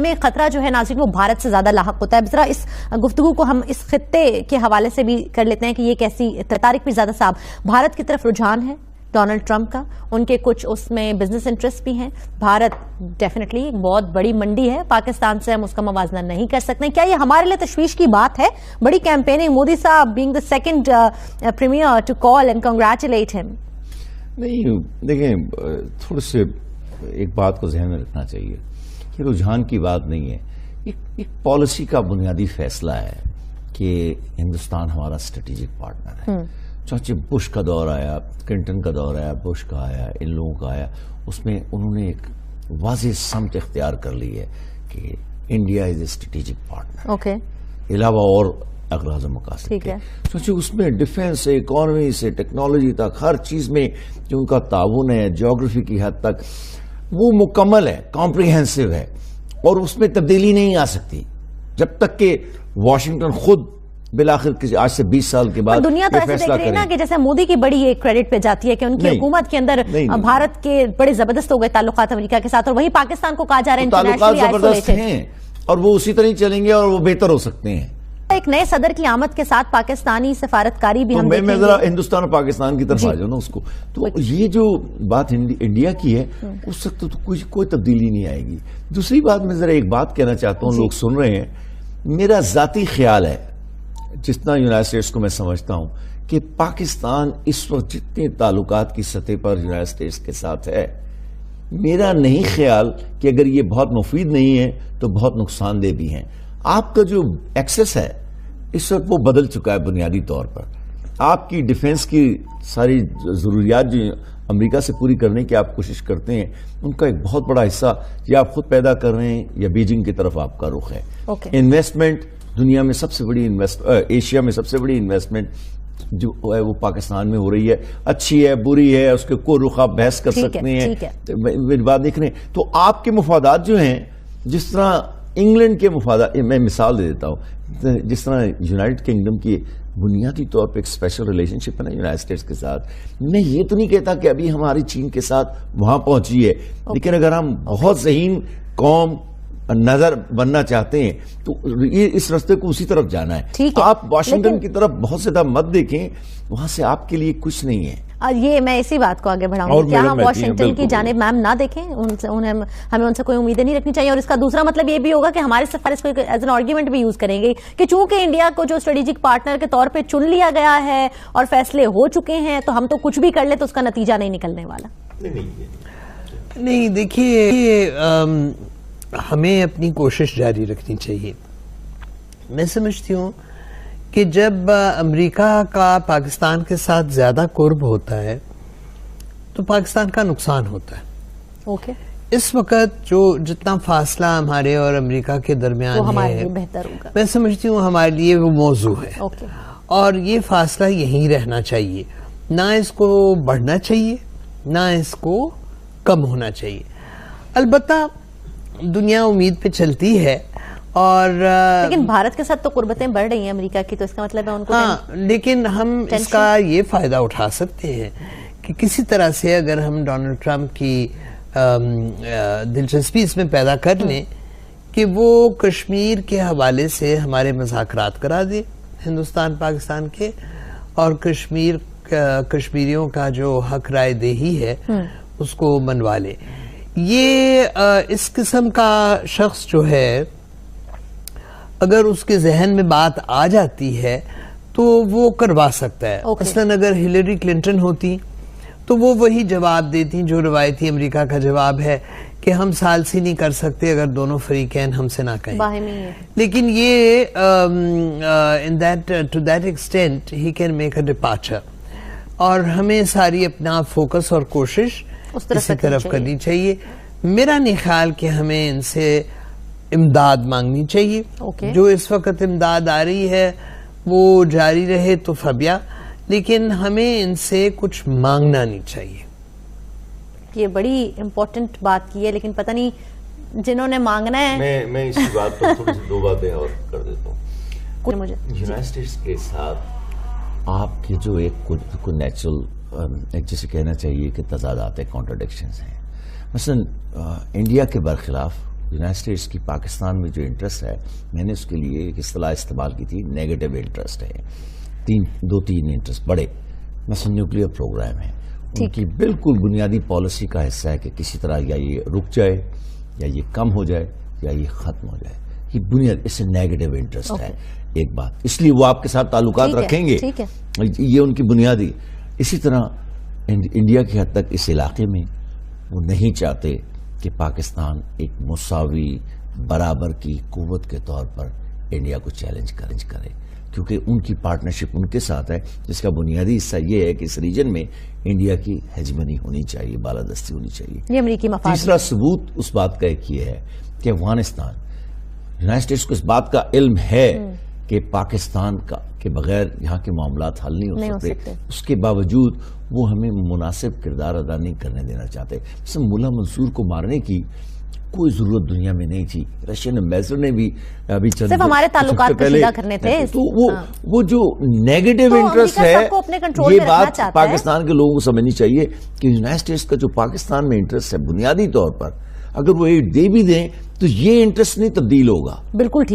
ہمیں خطرہ جو ہے ناظرین وہ بھارت سے زیادہ لاحق ہوتا ہے. ذرا اس گفتگو کو ہم اس خطے کے حوالے سے بھی کر لیتے ہیں کہ یہ کیسی طارق مرزادہ صاحب بھارت کی طرف رجحان ہے ڈونلڈ ٹرمپ کا, ان کے کچھ اس میں بزنس انٹرسٹ بھی ہیں. بھارت ڈیفینیٹلی ایک بہت بڑی منڈی ہے, پاکستان سے ہم اس کا موازنہ نہیں کر سکتے. کیا یہ ہمارے لیے تشویش کی بات ہے؟ بڑی کیمپیننگ, مودی صاحب being the second premier to call and congratulate him. نہیں دیکھیں, تھوڑے سے ایک بات کو ذہن میں رکھنا چاہیے کہ رجحان کی بات نہیں ہے, ایک پالیسی کا بنیادی فیصلہ ہے کہ ہندوستان ہمارا اسٹریٹجک پارٹنر ہے. چاچے بش کا دور آیا, کلنٹن کا دور آیا, بش کا آیا, ان لوگوں کا آیا, اس میں انہوں نے ایک واضح سمت اختیار کر لی ہے کہ India is a strategic partner, علاوہ اور اغراض و مقاصد کے. چاچے اس میں ڈیفینس سے, اکانومی سے, ٹیکنالوجی تک, ہر چیز میں جو ان کا تعاون ہے جیوگرافی کی حد تک وہ مکمل ہے, کمپریہنسو ہے, اور اس میں تبدیلی نہیں آ سکتی جب تک کہ واشنگٹن خود بالآخر آج سے 20 سال کے بعد دنیا تو ایسے دیکھ رہی ہے نا کہ جیسے مودی کی بڑی ایک کریڈٹ پہ جاتی ہے کہ ان کی حکومت کے اندر بھارت کے بڑے زبردست ہو گئے تعلقات امریکہ کے ساتھ, اور وہی پاکستان کو کہا جا رہا ہے تعلقات زبردست ہیں اور وہ اسی طرح چلیں گے اور وہ بہتر ہو سکتے ہیں. ایک نئے صدر کی آمد کے ساتھ پاکستانی سفارتکاری بھی ہم میں ذرا ہندوستان اور پاکستان کی طرف آ جاؤں نا اس کو, تو یہ جو بات انڈیا کی ہے اس وقت تو کوئی تبدیلی نہیں آئے گی. دوسری بات میں ذرا ایک بات کہنا چاہتا ہوں, لوگ سن رہے ہیں, میرا ذاتی خیال ہے جتنا یونائٹڈ اسٹیٹس کو میں سمجھتا ہوں کہ پاکستان اس وقت جتنے تعلقات کی سطح پر یونائٹڈ اسٹیٹس کے ساتھ ہے, میرا نہیں خیال کہ اگر یہ بہت مفید نہیں ہے تو بہت نقصان دہ بھی ہیں. آپ کا جو ایکسس ہے اس وقت وہ بدل چکا ہے بنیادی طور پر. آپ کی ڈیفنس کی ساری ضروریات جو امریکہ سے پوری کرنے کی آپ کوشش کرتے ہیں ان کا ایک بہت بڑا حصہ یا آپ خود پیدا کر رہے ہیں یا بیجنگ کی طرف آپ کا رخ ہے. انویسٹمنٹ دنیا میں سب سے بڑی ایشیا میں سب سے بڑی انویسٹمنٹ جو ہے وہ پاکستان میں ہو رہی ہے. اچھی ہے بری ہے اس کے کوئی رخ آپ بحث کر سکتے ہیں, میری بات دیکھ رہے ہیں. تو آپ کے مفادات جو ہیں, جس طرح انگلینڈ کے مفادات, میں مثال دے دیتا ہوں, جس طرح یونائٹڈ کنگڈم کی بنیادی طور پہ ایک اسپیشل ریلیشن شپ ہے نا یونائٹڈ اسٹیٹس کے ساتھ. میں یہ تو نہیں کہتا کہ ابھی ہماری چین کے ساتھ وہاں پہنچی ہے, لیکن اگر ہم بہت ذہین قوم نظر بننا چاہتے ہیں تو یہ اس راستے کو اسی طرف جانا ہے. آپ واشنگٹن کی طرف بہت زیادہ مت دیکھیں, وہاں سے آپ کے لیے کچھ نہیں ہے. یہ میں اسی بات کو آگے بڑھاؤں گی, کیا ہم واشنگٹن کی جانب میم نہ دیکھیں, ہمیں ان سے کوئی امیدیں نہیں رکھنی چاہیے. اور اس کا دوسرا مطلب یہ بھی ہوگا کہ ہمارے سفارش کو ایز این آرگیومنٹ بھی یوز کریں گے کہ چونکہ انڈیا کو جو اسٹریٹجک پارٹنر کے طور پہ چن لیا گیا ہے اور فیصلے ہو چکے ہیں تو ہم تو کچھ بھی کر لیں تو اس کا نتیجہ نہیں نکلنے والا. نہیں دیکھیے, ہمیں اپنی کوشش جاری رکھنی چاہیے. میں سمجھتی ہوں کہ جب امریکہ کا پاکستان کے ساتھ زیادہ قرب ہوتا ہے تو پاکستان کا نقصان ہوتا ہے. اس وقت جو جتنا فاصلہ ہمارے اور امریکہ کے درمیان ہے میں سمجھتی ہوں ہمارے لیے وہ موضوع ہے, اور یہ فاصلہ یہیں رہنا چاہیے, نہ اس کو بڑھنا چاہیے نہ اس کو کم ہونا چاہیے. البتہ دنیا امید پہ چلتی ہے, اور لیکن بھارت کے ساتھ تو قربتیں بڑھ رہی ہیں امریکہ کی, تو اس کا مطلب ہے ان کو لیکن ہم اس کا یہ فائدہ اٹھا سکتے ہیں کہ کسی طرح سے اگر ہم ڈونلڈ ٹرمپ کی دلچسپی اس میں پیدا کر لیں کہ وہ کشمیر کے حوالے سے ہمارے مذاکرات کرا دے ہندوستان پاکستان کے, اور کشمیریوں کا جو حق رائے دہی ہے اس کو منوا لے. یہ اس قسم کا شخص جو ہے اگر اس کے ذہن میں بات آ جاتی ہے تو وہ کروا سکتا ہے. مثلاً اگر ہلیری کلنٹن ہوتی تو وہ وہی جواب دیتی جو روایتی امریکہ کا جواب ہے کہ ہم ثالثی نہیں کر سکتے اگر دونوں فریقین ہم سے نہ کہیں. لیکن یہ to that extent he can make a departure, اور ہمیں ساری اپنا فوکس اور کوشش اسی طرف کرنی چاہیے. میرا نہیں خیال کہ ہمیں ان سے امداد مانگنی چاہیے. جو اس وقت امداد آ رہی ہے وہ جاری رہے تو فبیا, لیکن ہمیں ان سے کچھ مانگنا نہیں چاہیے. یہ بڑی امپورٹنٹ بات کی ہے, لیکن پتہ نہیں جنہوں نے مانگنا ہے. میں اسی بات پر تھوڑی سی 2 باتیں اور کر دیتا ہوں. یونائٹڈ اسٹیٹس کے ساتھ آپ کے جو ایک نیچرل ایک جسے کہنا چاہیے کہ تضادات ہیں, کانٹرڈکشنز ہیں. مثلا انڈیا کے برخلاف یونائٹڈ اسٹیٹس کی پاکستان میں جو انٹرسٹ ہے، میں نے اس کے لیے ایک اصطلاح استعمال کی تھی، نیگیٹو انٹرسٹ ہے. دو تین انٹرسٹ بڑے. مثلا نیوکلیئر پروگرام ہے، ان کی بالکل بنیادی پالیسی کا حصہ ہے کہ کسی طرح یا یہ رک جائے یا یہ کم ہو جائے یا یہ ختم ہو جائے. یہ بنیاد اس سے نیگیٹو انٹرسٹ ہے. ایک بات، اس لیے وہ آپ کے ساتھ تعلقات رکھیں گے، یہ ان کی بنیادی. اسی طرح انڈیا کی حد تک اس علاقے میں وہ نہیں چاہتے کہ پاکستان ایک مساوی برابر کی قوت کے طور پر انڈیا کو چیلنج کرے، کیونکہ ان کی پارٹنرشپ ان کے ساتھ ہے، جس کا بنیادی حصہ یہ ہے کہ اس ریجن میں انڈیا کی ہیجمنی ہونی چاہیے، بالادستی ہونی چاہیے. یہ امریکی مفاد. تیسرا ثبوت اس بات کا ایک یہ ہے کہ افغانستان، یونائٹڈ اسٹیٹس کو اس بات کا علم ہے کہ پاکستان کے بغیر یہاں کے معاملات حل نہیں ہو سکتے. اس کے باوجود وہ ہمیں مناسب کردار ادا نہیں کرنے دینا چاہتے. مثلا ملا منصور کو مارنے کی کوئی ضرورت دنیا میں نہیں تھی. رشین ایمبیسڈر نے بھی ابھی صرف ہمارے تعلقات کشیدہ کرنے تھے. تو وہ جو نیگیٹو انٹرسٹ ہے، یہ بات پاکستان کے لوگوں کو سمجھنی چاہیے کہ یونائٹڈ اسٹیٹس کا جو پاکستان میں انٹرسٹ ہے بنیادی طور پر، اگر وہ ایڈ دے بھی دیں تو یہ انٹرسٹ نہیں تبدیل ہوگا. بالکل ٹھیک.